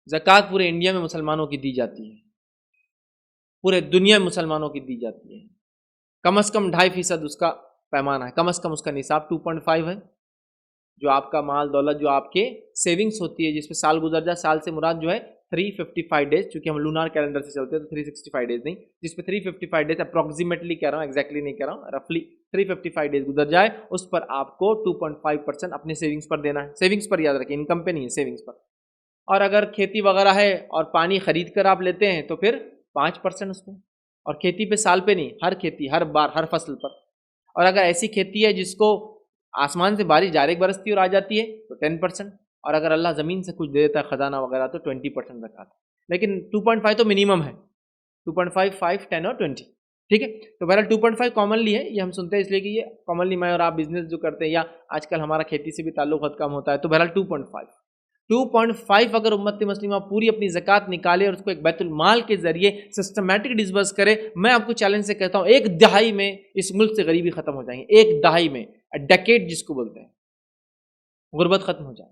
ज़कात पूरे इंडिया में मुसलमानों की दी जाती है, पूरे दुनिया में मुसलमानों की दी जाती है। कम से कम 2.5% उसका पैमाना है, कम से कम उसका निसाब 2.5 है। जो आपका माल दौलत, जो आपके सेविंग्स होती है, जिसपे साल गुजर जाए, साल से मुराद जो है 355 डेज, क्योंकि हम लूनार कैलेंडर से चलते हैं तो 365 डेज नहीं, जिसपे 355 डेज अप्रोक्सीमेटली कह रहा हूँ, एग्जैक्टली नहीं कह रहा हूँ, रफली 355 डेज गुजर जाए, उस पर आपको 2.5% अपने सेविंग्स पर देना है। सेविंग्स पर याद रखें, इनकम पे नहीं है, सेविंग्स पर। और अगर खेती वगैरह है और पानी खरीद कर आप लेते हैं तो फिर 5% उसमें, और खेती पे साल पे नहीं, हर खेती, हर बार, हर फसल पर। और अगर ऐसी खेती है जिसको आसमान से बारिश डायरेक्ट बरसती है और आ जाती है तो 10%, और अगर अल्लाह ज़मीन से कुछ दे देता है खजाना वगैरह तो 20% ज़कात। लेकिन 2.5 तो मिनिमम है, 2.5, 5, 10 और 20, ठीक है। तो बहरहाल 2.5 कॉमनली है, ये हम सुनते हैं इसलिए कि ये कॉमनली मैं और आप बिजनेस जो करते हैं या आजकल हमारा खेती से भी ताल्लुक बहुत कम होता है, तो बहरहाल 2.5 अगर उम्मत मुस्लिमा पूरी अपनी ज़कात निकाले और उसको एक बैतुल माल के जरिए सिस्टमैटिक डिस्बर्स करे, मैं आपको चैलेंज से कहता हूँ 1 दहाई में इस मुल्क से गरीबी खत्म हो जाएंगे। 1 दहाई में, डेकेड जिसको बोलते हैं, गुर्बत खत्म हो जाए।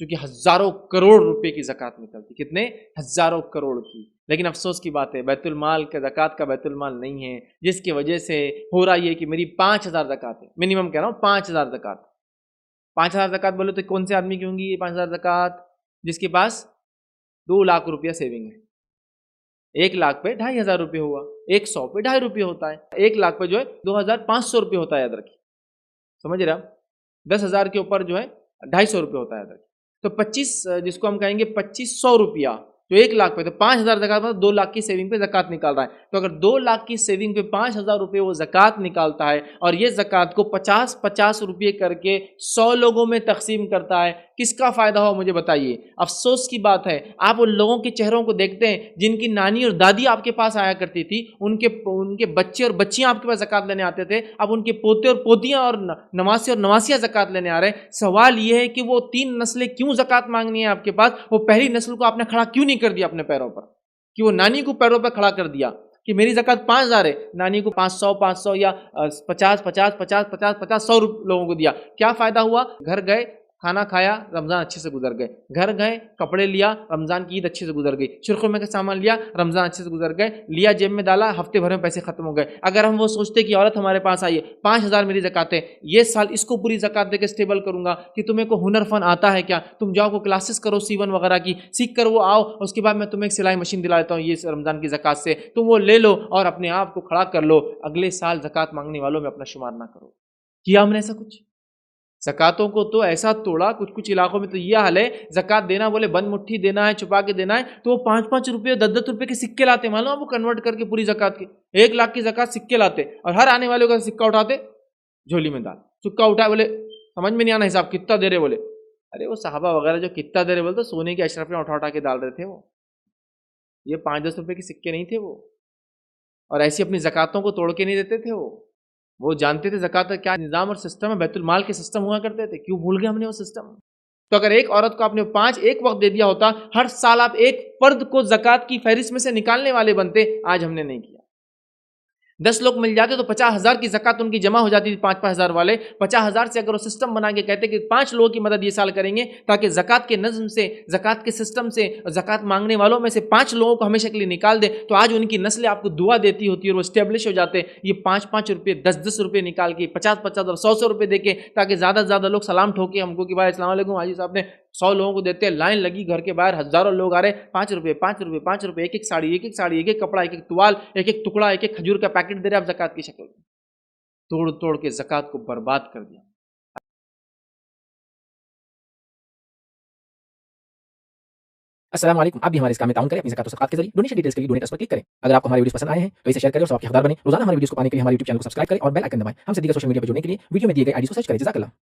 क्योंकि हजारों करोड़ रुपए की ज़कात निकलती, कितने हजारों करोड़ की। लेकिन अफसोस की बात है बैतुल माल का, ज़कात का बैतुल माल नहीं है, जिसकी वजह से हो रहा ये कि मेरी 5,000 ज़कात है, मिनिमम कह रहा हूँ 5,000 ज़कात। 5,000 ज़कात बोले तो कौन से आदमी की होंगी ये 5,000 ज़कात? जिसके पास 2 लाख रुपया सेविंग है। 1 लाख पे 2,500 रुपये हुआ, 100 पे 2.5 रुपये होता है, 1 लाख पे जो है 2,500 रुपये होता है, याद रखिए, समझ रहे आप। 10,000 के ऊपर जो है 250 रुपये होता है, याद रखिए। तो 25, जिसको हम कहेंगे 2500 रुपया, तो 1 लाख पे, तो 5,000 ज़कात मतलब 2 लाख की सेविंग पे ज़कात निकाल रहा है। तो अगर 2 लाख की सेविंग पे 5,000 रुपये वो ज़कात निकालता है और ये ज़कात को 50-50 रुपये करके 100 लोगों में तकसीम करता है, किसका फ़ायदा हो मुझे बताइए। अफसोस की बात है, आप उन लोगों के चेहरों को देखते हैं जिनकी नानी और दादी आपके पास आया करती थी, उनके बच्चे और बच्चियां आपके पास ज़कात लेने आते थे, अब उनके पोते और पोतियां और नवासे और नवासियां ज़कात लेने आ रहे हैं। सवाल यह है कि वो 3 नस्लें क्यों ज़कात मांगनी है आपके पास? वो पहली नस्ल को आपने खड़ा क्यों नहीं कर दिया अपने पैरों पर, कि वो नानी को पैरों पर खड़ा कर दिया कि मेरी ज़कात 5,000 है, नानी को 500 या 50 लोगों को दिया। क्या फ़ायदा हुआ? घर गए, खाना खाया, रमज़ान अच्छे से गुजर गए, घर गए, कपड़े लिया, रमज़ान की ईद अच्छे से गुजर गई, सुरखुरमे का सामान लिया, रमज़ान अच्छे से गुजर गए, लिया जेब में डाला, हफ्ते भर में पैसे खत्म हो गए। अगर हम वो सोचते कि औरत हमारे पास आई है, 5,000 मेरी ज़कात है, ये साल इसको पूरी ज़कात देकर स्टेबल करूंगा, कि तुम्हें को हुनर फन आता है क्या, तुम जाओ को क्लासेस करो सीवन वगैरह की, सीख कर वो आओ, उसके बाद मैं तुम्हें एक सिलाई मशीन दिला देता हूँ ये रमज़ान की ज़कात से, तुम वो ले लो और अपने आप को खड़ा कर लो, अगले साल ज़कात मांगने वालों में अपना शुमार ना करो। किया हमने ऐसा कुछ? ज़कातों को तो ऐसा तोड़ा, कुछ कुछ इलाकों में तो यह हाल है, ज़कात देना बोले बंद मुट्ठी देना है, छुपा के देना है, तो वो 5-5 रुपये 10-10 रुपये के सिक्के लाते, मालूम वो कन्वर्ट करके पूरी ज़कात के 1 लाख की ज़कात सिक्के लाते, और हर आने वाले का सिक्का उठाते, झोली में डाल, सिक्का उठाए, बोले समझ में नहीं आना हिसाब कितना दे रहे, बोले अरे वो साहबा वगैरह जो कितना दे रहे बोले तो सोने के अशरफ में उठा उठा के डाल रहे थे वो, ये 5-10 रुपये के सिक्के नहीं थे वो। और ऐसी अपनी ज़कातों को तोड़ के नहीं देते थे वो जानते थे ज़कात का क्या निज़ाम और सिस्टम है, बैतुल माल के सिस्टम हुआ करते थे, क्यों भूल गए हमने वो सिस्टम? तो अगर एक औरत को आपने 5 एक वक्त दे दिया होता, हर साल आप एक फर्द को ज़कात की फहरिस्त में से निकालने वाले बनते, आज हमने नहीं किया। 10 लोग मिल जाते तो 50,000 की ज़कात उनकी जमा हो जाती थी, 5-5 हज़ार वाले 50,000 से अगर वो सिस्टम बना के कहते कि 5 लोगों की मदद ये साल करेंगे, ताकि ज़कात के नज़म से, ज़कात के सिस्टम से, ज़कात मांगने वालों में से 5 लोगों को हमेशा के लिए निकाल दे, तो आज उनकी नस्लें आपको दुआ देती होती है और वो स्टेब्लिश हो जाते। ये 5-5 रुपये, 10-10 रुपये निकाल के 50-50 और 100-100 रुपये दे के, ताकि ज़्यादा से ज़्यादा लोग सलाम ठोके हमको कि भाई अस्सलाम वालेकुम, हाजी साहब ने 100 लोगों को देते हैं, लाइन लगी घर के बाहर, हज़ारों लोग आ रहे, 5 रुपये 5 रुपये 5 रुपये, एक एक साड़ी, एक एक साड़ी, एक एक कपड़ा, एक एक तुवाल, एक एक टुकड़ा, एक एक खजूर का पैकेट दे रहे आप ज़कात की शक्ल में। तोड़ तोड़ के ज़कात को बर्बाद कर दिया। अस्सलाम वालेकुम। आप भी हमारे इस काम में ताउन करें अपनी ज़कात और सदक़ात के ज़रिए। डोनेशन डिटेल्स के लिए डोनेट पर क्लिक करें। अगर आपको हमारे वीडियोस पसंद आए हैं तो इसे शेयर करें और सबके हकदार बनें। रोजाना हमारे वीडियोस को पाने के लिए हमारे यूट्यूब चैनल को सब्सक्राइब करें और बेल आइकन दबाएं। हमसे दीगर सोशल मीडिया पर जुड़ने के लिए वीडियो में दिए गए आईडी को सर्च करें। जज़ाकल्लाह।